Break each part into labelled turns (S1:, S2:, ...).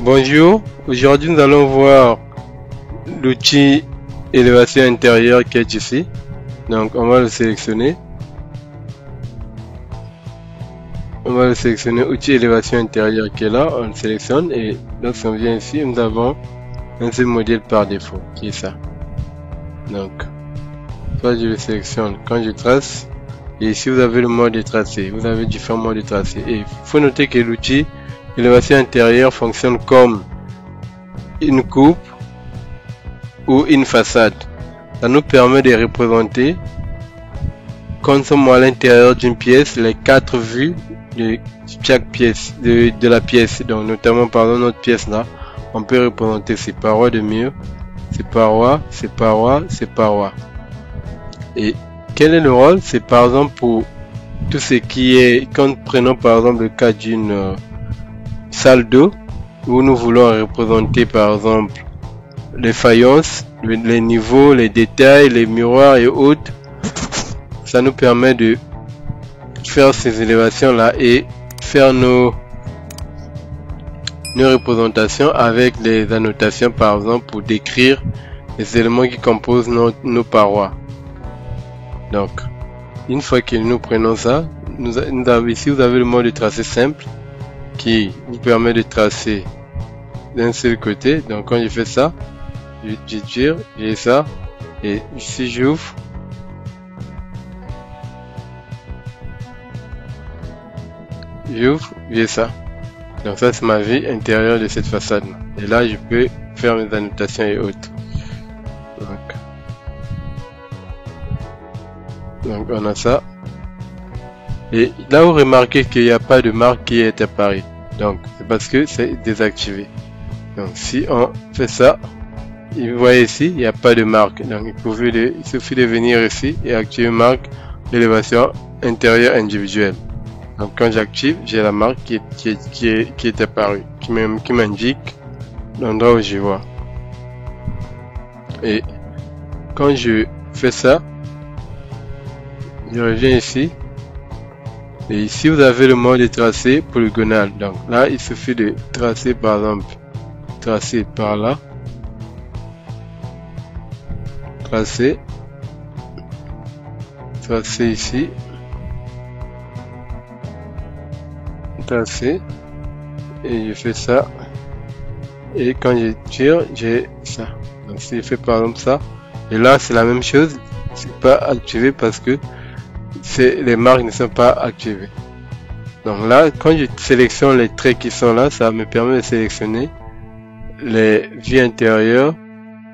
S1: Bonjour, aujourd'hui nous allons voir l'outil élévation intérieure qui est ici. Donc on va le sélectionner. On va le sélectionner, outil élévation intérieure qui est là, on le sélectionne et lorsque on vient ici, nous avons un seul modèle par défaut qui est ça. Donc, soit je le sélectionne quand je trace et ici vous avez le mode de tracer, vous avez différents modes de tracer et il faut noter que l'outil élévation intérieure fonctionne comme une coupe ou une façade. Ça nous permet de représenter, quand nous sommes à l'intérieur d'une pièce, les quatre vues de chaque pièce, de la pièce. Donc notamment par exemple notre pièce là, on peut représenter ces parois de mur, ces parois, ces parois, ces parois. Et quel est le rôle? C'est par exemple pour tout ce qui est, quand nous prenons par exemple le cas d'une salle d'eau où nous voulons représenter par exemple les faïences, les niveaux, les détails, les miroirs et autres, ça nous permet de faire ces élévations là et faire nos représentations avec les annotations par exemple pour décrire les éléments qui composent nos parois. Donc une fois que nous prenons ça, ici vous avez le mode de tracé simple qui vous permet de tracer d'un seul côté. Donc quand je fais ça, je tire, j'ai ça et ici j'ouvre, j'ai ça. Donc ça c'est ma vue intérieure de cette façade et là je peux faire mes annotations et autres. Donc on a ça et là vous remarquez qu'il n'y a pas de marque qui est apparue, donc c'est parce que c'est désactivé. Donc si on fait ça, vous voyez ici il n'y a pas de marque, donc il suffit de venir ici et activer marque élévation intérieure individuelle. Donc quand j'active, j'ai la marque qui est apparue, qui m'indique l'endroit où je vois. Et quand je fais ça, je reviens ici et ici vous avez le mode de tracé polygonal. Donc là il suffit de tracer par exemple, tracer par là, tracer ici, tracer et je fais ça et quand je tire j'ai ça. Donc si je fais par exemple ça et là c'est la même chose, c'est pas activé parce que les marques ne sont pas activées. Donc là quand je sélectionne les traits qui sont là, ça me permet de sélectionner les vues intérieures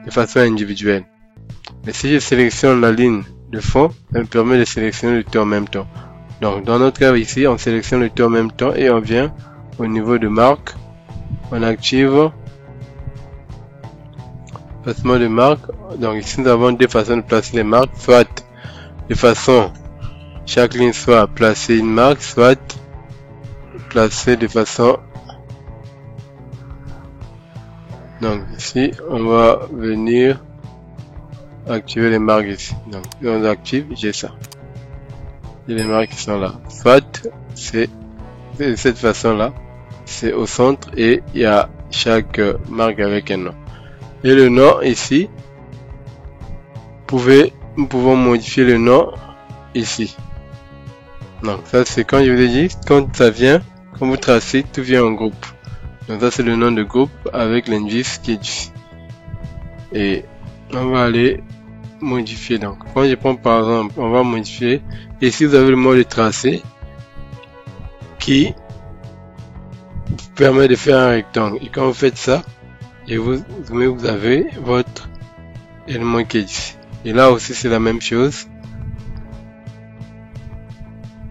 S1: de façon individuelle. Mais si je sélectionne la ligne de fond, ça me permet de sélectionner le tout en même temps. Donc dans notre cas ici, on sélectionne le tout en même temps et on vient au niveau de marque, on active placement de marque. Donc ici nous avons deux façons de placer les marques, soit de façon chaque ligne soit placer une marque, soit placer de façon. Donc ici on va venir activer les marques ici. Donc si on active, j'ai ça. Et les marques qui sont là. Soit c'est de cette façon là, c'est au centre et il y a chaque marque avec un nom. Et le nom ici, nous pouvons modifier le nom ici. Donc ça c'est quand je vous ai dit, quand ça vient, quand vous tracez, tout vient en groupe. Donc ça c'est le nom de groupe avec l'indice qui est ici. Et on va aller modifier. Donc quand je prends par exemple, on va modifier. Ici vous avez le mode de tracé qui vous permet de faire un rectangle. Et quand vous faites ça, et vous avez votre élément qui est ici. Et là aussi c'est la même chose.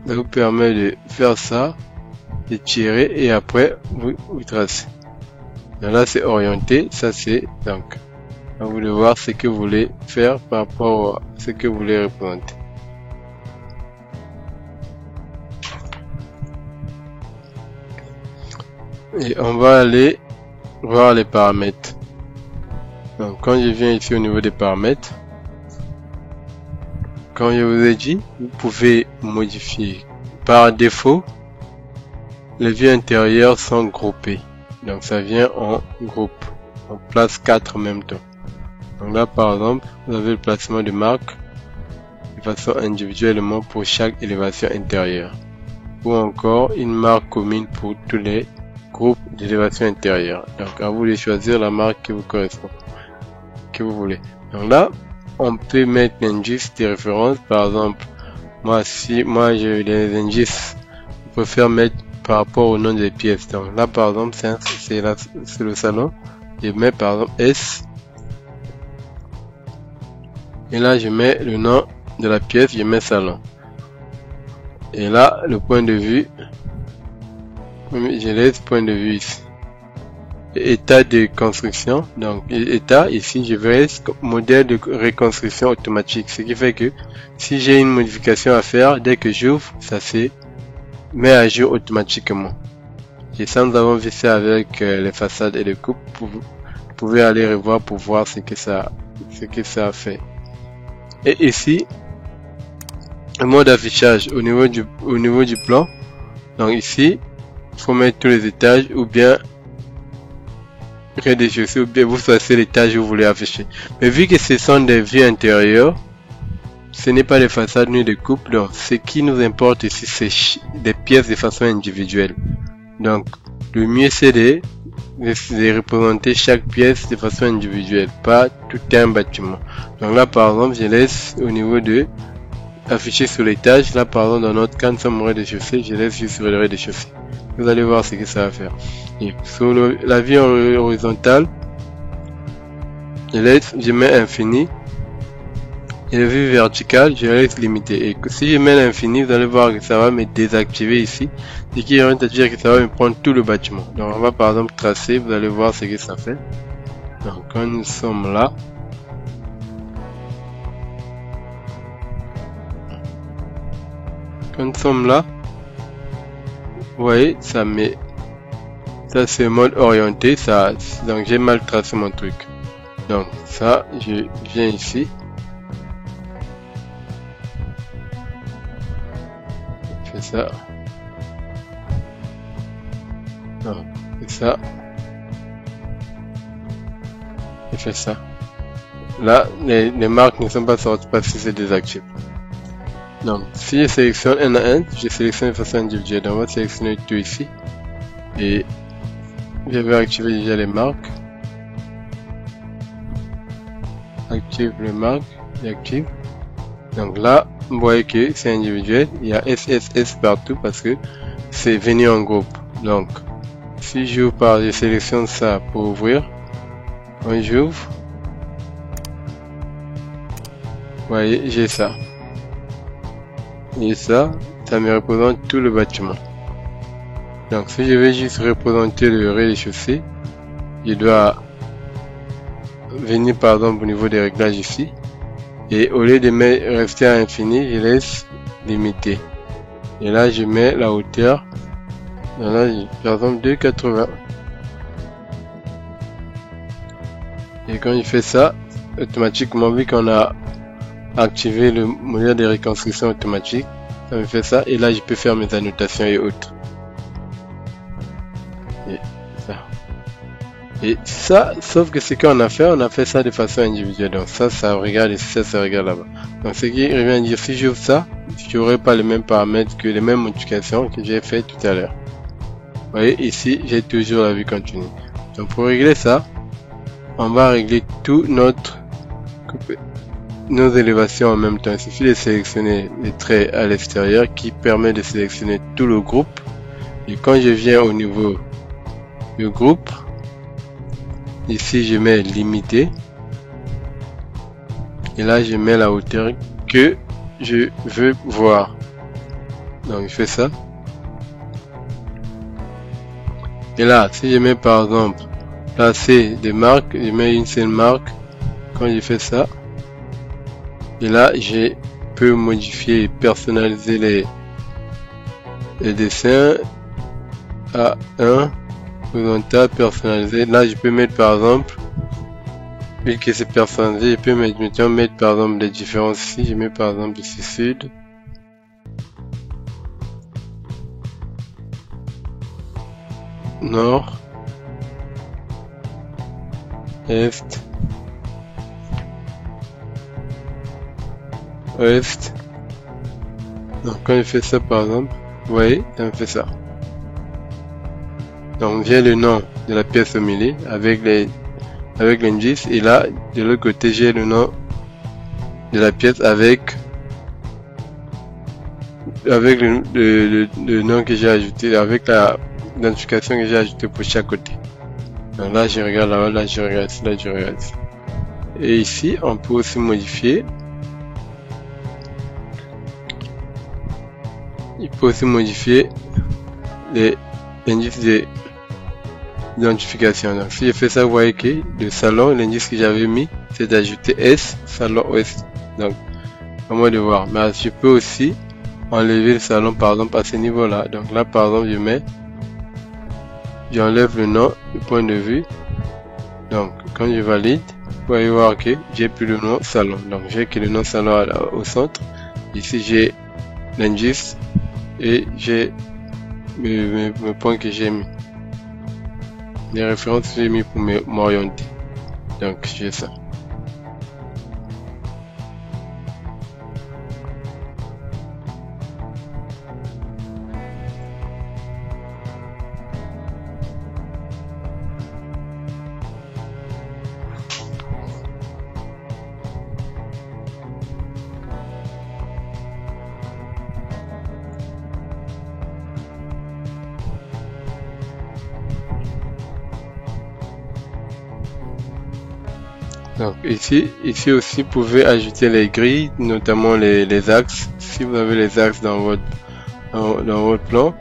S1: Ça vous permet de faire ça, de tirer et après vous tracez. Donc là c'est orienté, ça c'est donc à vous de voir ce que vous voulez faire par rapport à ce que vous voulez représenter. Et on va aller voir les paramètres. Donc quand je viens ici au niveau des paramètres, comme je vous ai dit, vous pouvez modifier par défaut. Les vues intérieures sont groupées. Donc ça vient en groupe. On place 4 en même temps. Donc là par exemple, vous avez le placement de marques de façon individuellement pour chaque élévation intérieure. Ou encore une marque commune pour tous les groupes d'élévation intérieure. Donc à vous de choisir la marque qui vous correspond, que vous voulez. Donc là, on peut mettre l'indice de référence. Par exemple, moi j'ai les indices, je préfère mettre par rapport au nom des pièces. Donc là par exemple, c'est le salon. Je mets par exemple S. Et là je mets le nom de la pièce, je mets salon. Et là le point de vue, je laisse point de vue ici. État de construction, donc état ici je vais modèle de reconstruction automatique, ce qui fait que si j'ai une modification à faire, dès que j'ouvre, ça se met à jour automatiquement. Et ça, nous avons vu ça avec les façades et les coupes. Vous pouvez aller revoir pour voir ce que ça a fait. Et ici, le mode d'affichage au niveau du plan. Donc ici, il faut mettre tous les étages ou bien rez-de-chaussée, ou bien vous choisissez l'étage que vous voulez afficher. Mais vu que ce sont des vues intérieures, ce n'est pas des façades ni des coupes. Donc ce qui nous importe ici, c'est des pièces de façon individuelle. Donc le mieux c'est de représenter chaque pièce de façon individuelle, pas tout un bâtiment. Donc là par exemple, je laisse au niveau de afficher sur l'étage. Là par exemple, dans notre cas, nous sommes au rez-de-chaussée, je laisse juste sur le rez-de-chaussée. Vous allez voir ce que ça va faire. Et sur la vue horizontale, je mets infini. Et la vue verticale, je laisse limité. Et si je mets l'infini, vous allez voir que ça va me désactiver ici. Ce qui vient à dire que ça va me prendre tout le bâtiment. Donc on va par exemple tracer, vous allez voir ce que ça fait. Donc quand nous sommes là, vous voyez, ça c'est mode orienté, donc j'ai mal tracé mon truc. Donc ça, je viens ici. Je fais ça. Non, c'est ça. Je fais ça. Là, les marques ne sont pas sorties parce que c'est désactivé. Donc, si je sélectionne un à un, je sélectionne de façon individuelle. Donc, on va sélectionner tout ici. Et je vais activer déjà les marques. Active les marques. Et active. Donc là, vous voyez que c'est individuel. Il y a SSS partout parce que c'est venu en groupe. Donc, si j'ouvre je sélectionne ça pour ouvrir. Quand j'ouvre, vous voyez, j'ai ça. Et ça me représente tout le bâtiment. Donc si je vais juste représenter le rez-de-chaussée, je dois venir par exemple au niveau des réglages ici. Et au lieu de rester à infini, je laisse limiter. Et là je mets la hauteur. Là, par exemple 2,80. Et quand je fais ça, automatiquement, vu qu'on a activé le modèle de reconstruction automatique, ça me fait ça. Et là, je peux faire mes annotations et autres. Et ça, sauf que ce qu'on a fait ça de façon individuelle. Donc ça regarde ici, ça regarde là-bas. Donc ce qui revient à dire, si j'ouvre ça, je n'aurai pas les mêmes paramètres que les mêmes modifications que j'ai fait tout à l'heure. Vous voyez, ici, j'ai toujours la vue continue. Donc pour régler ça, on va régler tout nos élévations en même temps. Il suffit de sélectionner les traits à l'extérieur qui permet de sélectionner tout le groupe. Et quand je viens au niveau du groupe, ici je mets limité. Et là je mets la hauteur que je veux voir. Donc je fais ça. Et là, si je mets par exemple placer des marques, je mets une seule marque. Quand je fais ça, et là je peux modifier et personnaliser les dessins à 1 horizontal personnalisé. Là je peux mettre par exemple, vu que c'est personnalisé, je peux mettre par exemple les différences ici. Je mets par exemple ici sud, nord, est, ouest. Donc quand je fais ça par exemple, vous voyez, ça me fait ça. Donc j'ai le nom de la pièce au milieu avec l'indice, et là de l'autre côté j'ai le nom de la pièce avec le nom que j'ai ajouté, avec la identification que j'ai ajouté pour chaque côté. Donc là je regarde là-bas, là je regarde ici, là je regarde ici. Et ici on peut aussi modifier. Il peut aussi modifier les indices d'identification. Donc si je fais ça, vous voyez que le salon, l'indice que j'avais mis, c'est d'ajouter S, salon ouest. Donc à moi de voir. Mais je peux aussi enlever le salon par exemple à ce niveau là. Donc là par exemple j'enlève le nom, le point de vue. Donc quand je valide, vous pouvez voir que j'ai plus le nom salon. Donc j'ai que le nom salon au centre. Ici j'ai l'indice et j'ai mes points que j'ai mis, les références que j'ai mis pour m'orienter. Donc j'ai ça. Donc ici aussi vous pouvez ajouter les grilles, notamment les axes. Si vous avez les axes dans votre plan,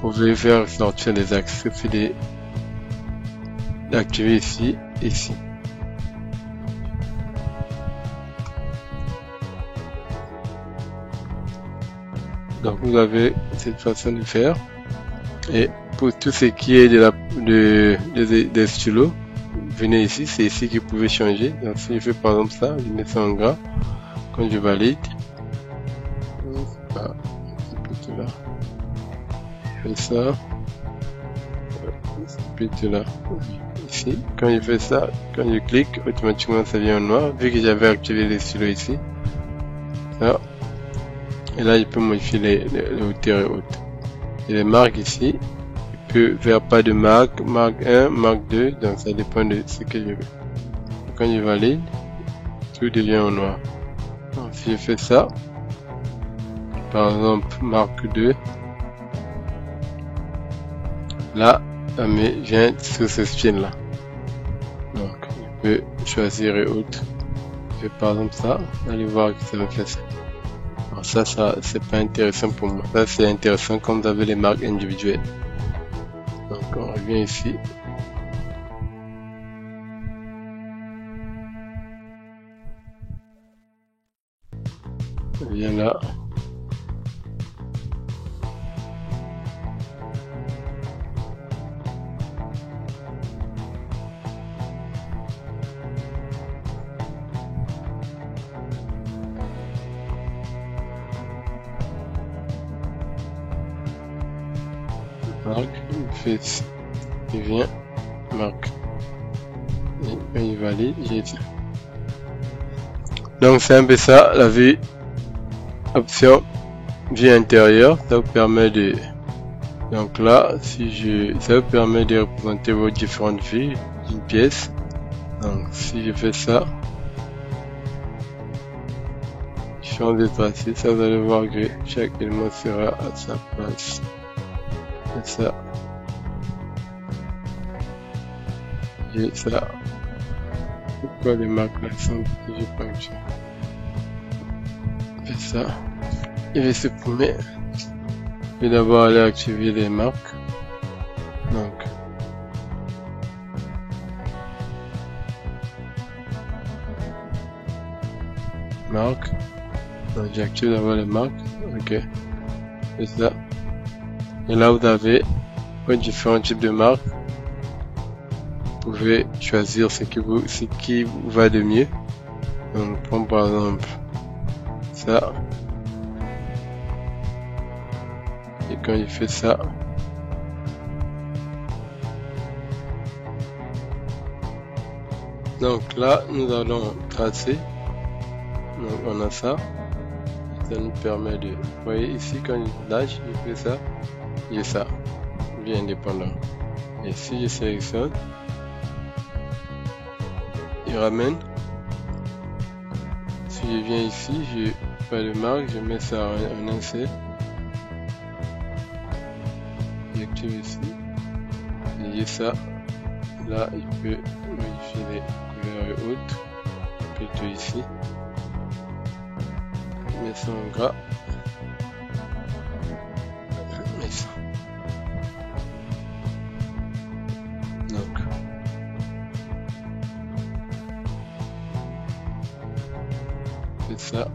S1: vous pouvez faire sortir les axes. Il suffit d'activer ici. Donc vous avez cette façon de faire. Et pour tout ce qui est des stylos, venez ici, c'est ici que vous pouvez changer. Donc si je fais par exemple ça, je mets ça en gras. Quand je valide, là, je fais ça, là, ici. Quand je fais ça, quand je clique, automatiquement ça vient en noir, vu que j'avais activé les stylos ici. Ça. Et là, je peux modifier les hauteurs et hautes. Et les marques ici, je peux faire pas de marque 1, marque 2, donc ça dépend de ce que je veux. Quand je valide, tout devient en noir. Donc, si je fais ça, par exemple marque 2, là, ça me vient sur ce style là. Donc, je peux choisir et autres. Je fais par exemple ça, allez voir que ça me fait ça. Alors ça c'est pas intéressant pour moi. Ça c'est intéressant quand vous avez les marques individuelles. Donc on revient ici. On vient là. Marque, il vient, marque, et il valide, j'ai dit. Donc c'est un peu ça, la vue, option, vue intérieure, ça vous permet de, donc là, ça vous permet de représenter vos différentes vues d'une pièce. Donc si je fais ça, je change de tracé, ça vous allez voir que chaque élément sera à sa place. Ça, j'ai ça. Pourquoi les marques là sont j'ai pas activé? Je fais ça. Je vais supprimer. Je vais d'abord aller activer les marques. Donc, marques. Donc j'active d'abord les marques. Ok. C'est ça. Et là, vous avez différents types de marques. Vous pouvez choisir ce qui vous va de mieux. Donc, on prend par exemple ça. Et quand il fait ça, Donc là, nous allons tracer. Donc on a ça. Ça nous permet de... Vous voyez ici, quand je lâche, je fais ça. J'ai ça. Bien indépendant. Et si je sélectionne, il ramène. Si je viens ici, je fais le marque, je mets ça en insert. J'active ici. Et j'ai ça. Là, il peut modifier les couleurs et autres. Plutôt ici. Je mets ça en gras. Je mets ça. Donc. C'est ça.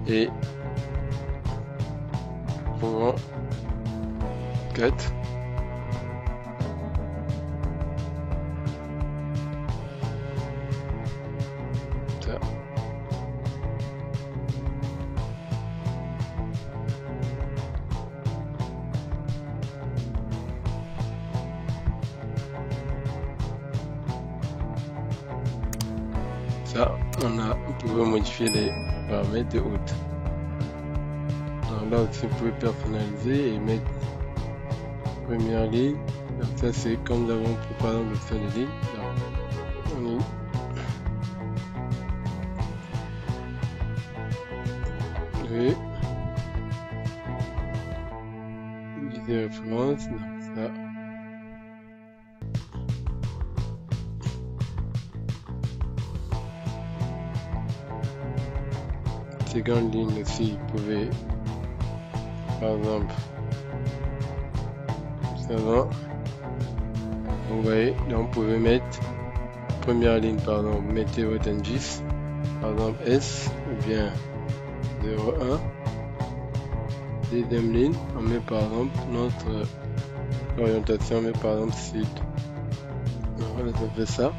S1: Et pour 4. Ça. Ça, on pouvait modifier les paramètres de haute. Donc là aussi, vous pouvez personnaliser et mettre première ligne. Donc ça, c'est comme nous avons pour par exemple l'option de ligne. Donc, on y des références, donc ça. Seconde ligne aussi, vous pouvez, par exemple, ça va. Vous voyez, là on pouvait mettre première ligne, par exemple, mettez votre indice, par exemple S, ou bien 0,1. Deuxième ligne, on met par exemple notre orientation, on met par exemple sud. Voilà, ça fait ça.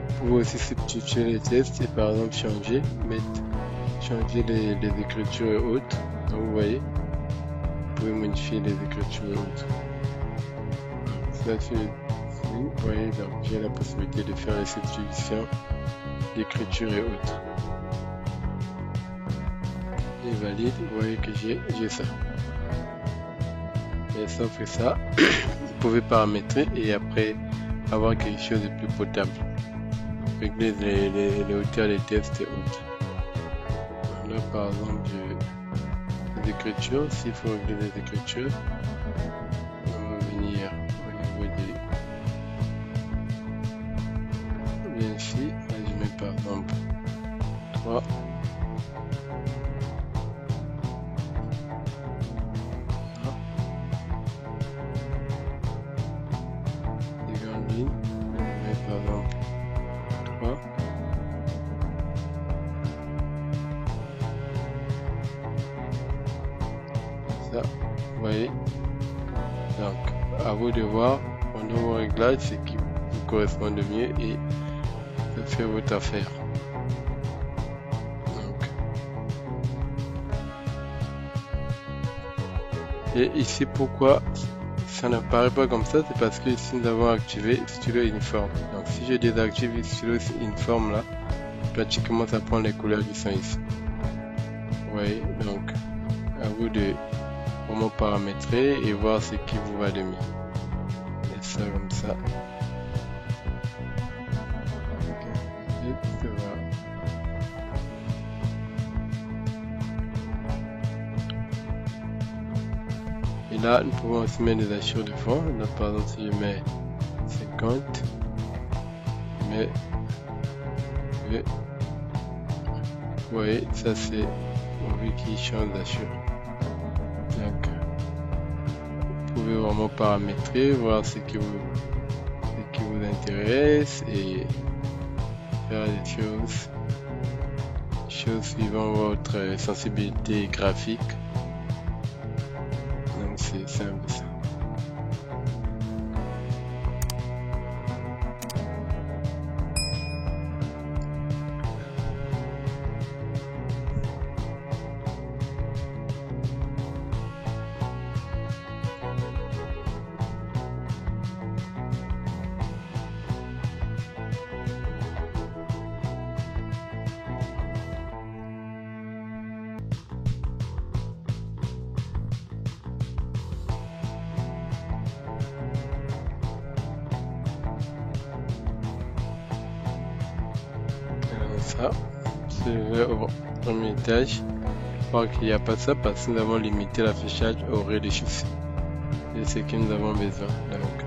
S1: Vous pouvez aussi substituer les textes et par exemple changer les écritures et autres. Donc vous voyez, vous pouvez modifier les écritures et autres. Ça fait ici, vous voyez, donc j'ai la possibilité de faire les substitutions d'écriture et autres. Et valide, vous voyez que j'ai ça. Et ça fait ça. Vous pouvez paramétrer et après avoir quelque chose de plus potable. Régler les hauteurs des textes et autres. Là par exemple les écritures, s'il faut régler les écritures, on va venir au niveau des... Bien ici, là je mets par exemple 3. Seconde ligne, je mets par exemple 3. Ça, vous voyez. Donc, à vous de voir pendant vos réglages ce qui vous correspond le mieux et de faire votre affaire. Donc. Et ici, pourquoi ça n'apparaît pas comme ça, c'est parce que ici nous avons activé Stylo Uniforme. Donc si je désactive Stylo Uniforme là, pratiquement ça prend les couleurs qui sont ici. Vous voyez, donc à vous de vraiment paramétrer et voir ce qui vous va de mieux. Et ça comme ça. Et ça va. Et là, nous pouvons aussi mettre des hachures de fond. Là, par exemple, si je mets 50, mais vous voyez, ça c'est on veut qu'il change d'hachure. Donc, vous pouvez vraiment paramétrer, voir ce qui vous intéresse et faire des choses suivant votre sensibilité graphique. Donc c'est simple ça. ça. Je vais au premier étage. Je crois qu'il n'y a pas ça parce que nous avons limité l'affichage au rez-de-chaussée. C'est ce que nous avons besoin. Donc,